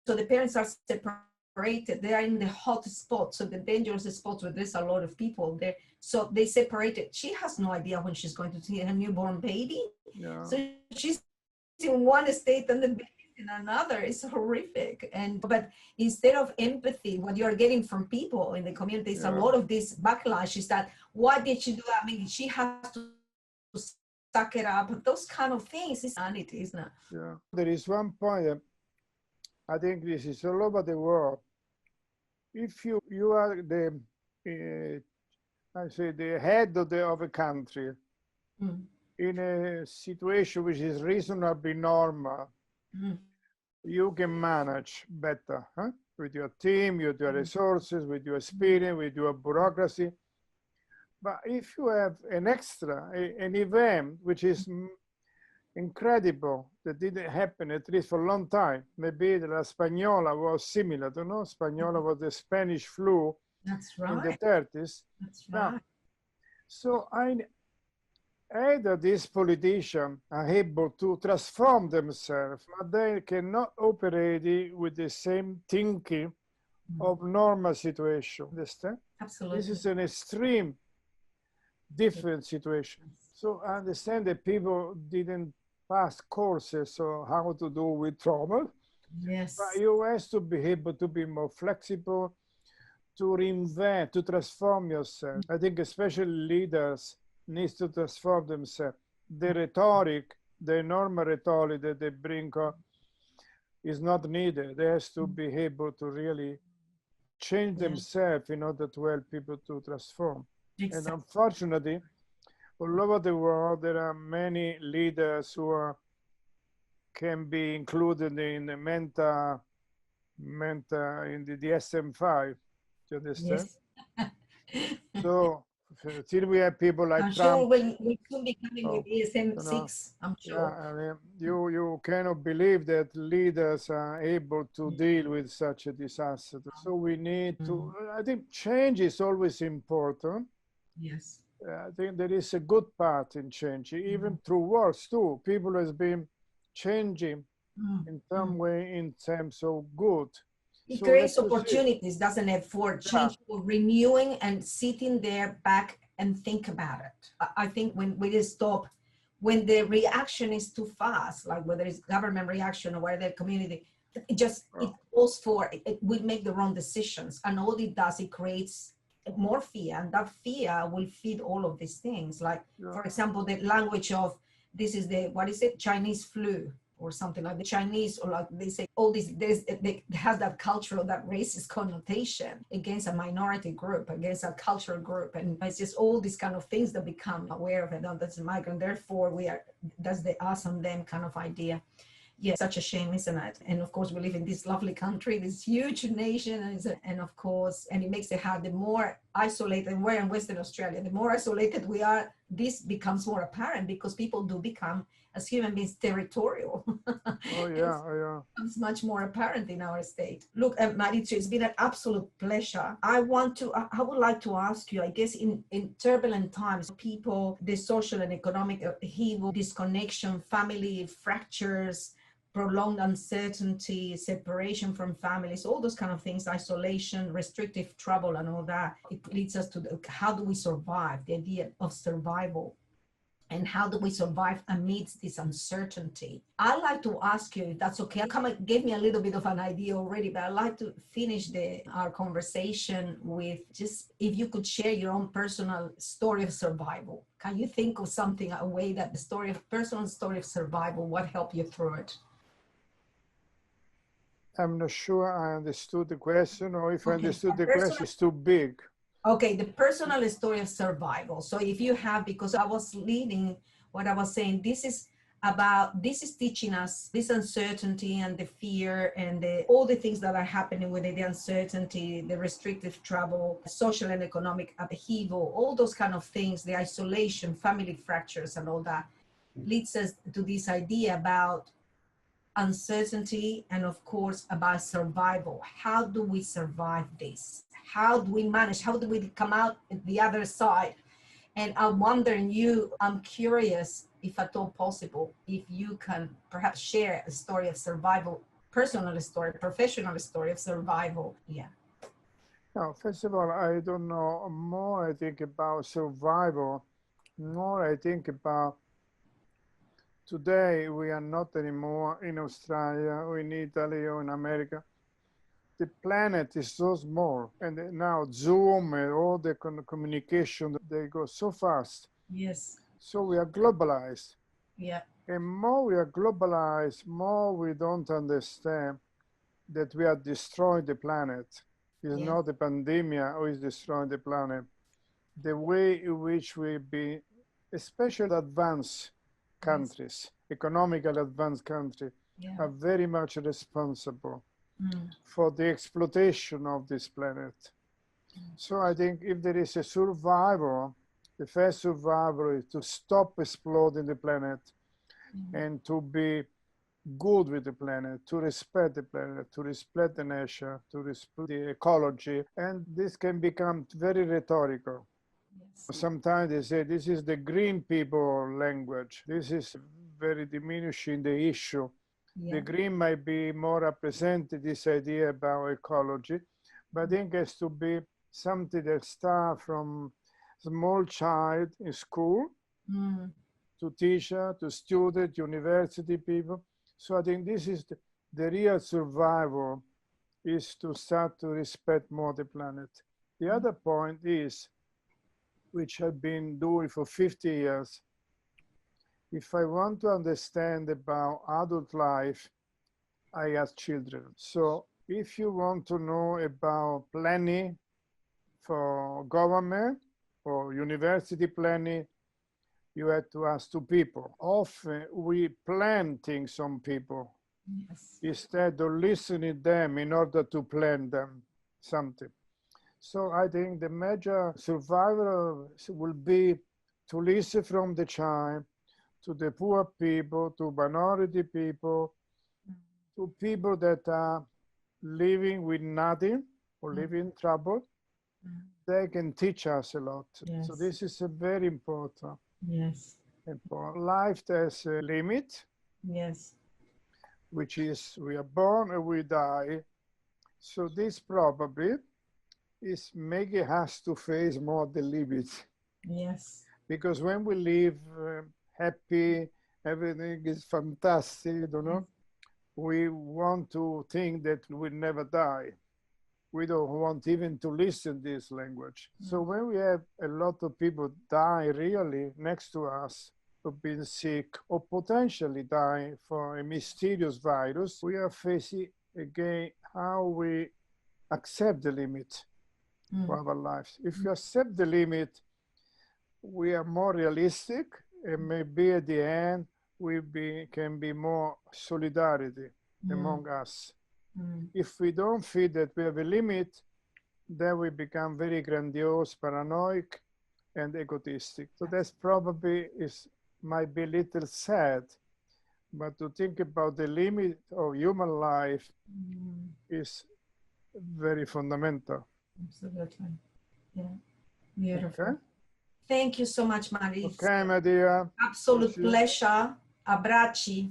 so the parents are separated. They are in the hot spots, so the dangerous spots where there's a lot of people there. So they separated. She has no idea when she's going to see her newborn baby. So she's in one state and the baby in another. It's horrific. But instead of empathy, what you're getting from people in the community is a lot of this backlash is that, why did she do that? I mean, she has to suck it up. Those kind of things is sanity, isn't it? There is one point, I think this is all over the world. If you are the, the head of a country in a situation which is reasonably normal, you can manage better with your team, with your resources, with your experience, with your bureaucracy. But if you have an extra, an event which is incredible, that didn't happen at least for a long time, maybe the La Spagnola was similar, don't know? Spagnola was the Spanish flu in the 30s. Now, so either these politicians are able to transform themselves, but they cannot operate with the same thinking of normal situation. Understand? Absolutely. This is an extreme different situation. So I understand that people didn't pass courses on how to do with trauma. Yes. But you have to be able to be more flexible, to reinvent, to transform yourself. I think especially leaders need to transform themselves. The rhetoric, the normal rhetoric that they bring is not needed. They have to be able to really change themselves in order to help people to transform. Exactly. And unfortunately, all over the world, there are many leaders who can be included in the mental in the DSM-5. Do you understand? Yes. So still we have people like I'm Trump. sure we'll soon be coming with DSM-6, I'm sure. Yeah, I mean, you cannot believe that leaders are able to deal with such a disaster. So we need to, I think change is always important. Yes. I think there is a good part in change, even through wars too. People has been changing in some way in terms of good. It creates opportunities, doesn't it, for change, for renewing and sitting there back and think about it. I think when we just stop, when the reaction is too fast, like whether it's government reaction or whether the community, it goes for, it will make the wrong decisions. And all it does, it creates more fear, and that fear will feed all of these things. Like, for example, the language of, this is the, what is it, Chinese flu, or something like the Chinese, or like they say, all this, they has that cultural, that racist connotation against a minority group, against a cultural group. And it's just all these kind of things that become aware of it. Oh, that's a migrant, therefore that's the us and them kind of idea. Yeah, such a shame, isn't it? And of course, we live in this lovely country, this huge nation, and of course, and it makes it hard. The more isolated, and we're in Western Australia, the more isolated we are, this becomes more apparent because people do become, as human beings, territorial. Oh yeah, oh yeah. It's much more apparent in our state. Look, Maurizio, it's been an absolute pleasure. I would like to ask you, I guess in turbulent times, people, the social and economic upheaval, disconnection, family fractures, prolonged uncertainty, separation from families, all those kind of things, isolation, restrictive travel and all that, it leads us to how do we survive, the idea of survival. And how do we survive amidst this uncertainty? I'd like to ask you, if that's okay. You gave me a little bit of an idea already, but I'd like to finish our conversation with just, if you could share your own personal story of survival. Can you think of something, a way that personal story of survival, what helped you through it? I'm not sure I understood the question, or if I understood the question, it's too big. Okay, the personal story of survival. So if you have, because I was leading what I was saying, this is teaching us this uncertainty and the fear and all the things that are happening with the uncertainty, the restrictive travel, social and economic upheaval, all those kind of things, the isolation, family fractures and all that, leads us to this idea about uncertainty and of course about survival. How do we survive this? How do we manage? How do we come out the other side? And I'm wondering I'm curious, if at all possible, if you can perhaps share a story of survival, personal story, professional story of survival. Yeah. No, first of all, I don't know more, I think, about survival. More, I think about today, we are not anymore in Australia or in Italy or in America. The planet is so small, and now Zoom and all the communication, they go so fast. Yes. So we are globalized. Yeah. And more we are globalized, more we don't understand that we are destroying the planet. It's not the pandemic who is destroying the planet. The way in which we be, especially advanced countries, economically advanced countries, are very much responsible for the exploitation of this planet. So I think if there is a survival, the first survival is to stop exploding the planet and to be good with the planet, to respect the planet, to respect the nature, to respect the ecology. And this can become very rhetorical. Sometimes they say this is the green people language. This is very diminishing the issue. The green might be more represented this idea about ecology, but I think it has to be something that starts from small child in school to teacher, to student, university people. So I think this is the real survival, is to start to respect more the planet. The other point is, which I've been doing for 50 years, if I want to understand about adult life, I ask children. So if you want to know about planning for government or university planning, you have to ask two people. Often we plan things on people, Yes. instead of listening them in order to plan them something. So I think the major survival will be to listen from the child to the poor people, to minority people, to people that are living with nothing or living in trouble. They can teach us a lot. Yes. So this is a very important. Yes. Life has a limit. Yes. Which is we are born and we die. So this probably is making us to face more the limits. Yes. Because when we live happy, everything is fantastic, you know, we want to think that we never die. We don't want even to listen this language. So when we have a lot of people die really next to us, of being sick or potentially die for a mysterious virus, we are facing again how we accept the limit of our lives. If we accept the limit, we are more realistic, and maybe at the end we can be more solidarity among us. If we don't feel that we have a limit, then we become very grandiose, paranoid, and egotistic. So that's probably might be a little sad, but to think about the limit of human life is very fundamental. Absolutely. Yeah. Beautiful. Okay? Thank you so much, Maurizio. Okay, my dear. Absolute pleasure. Abbracci.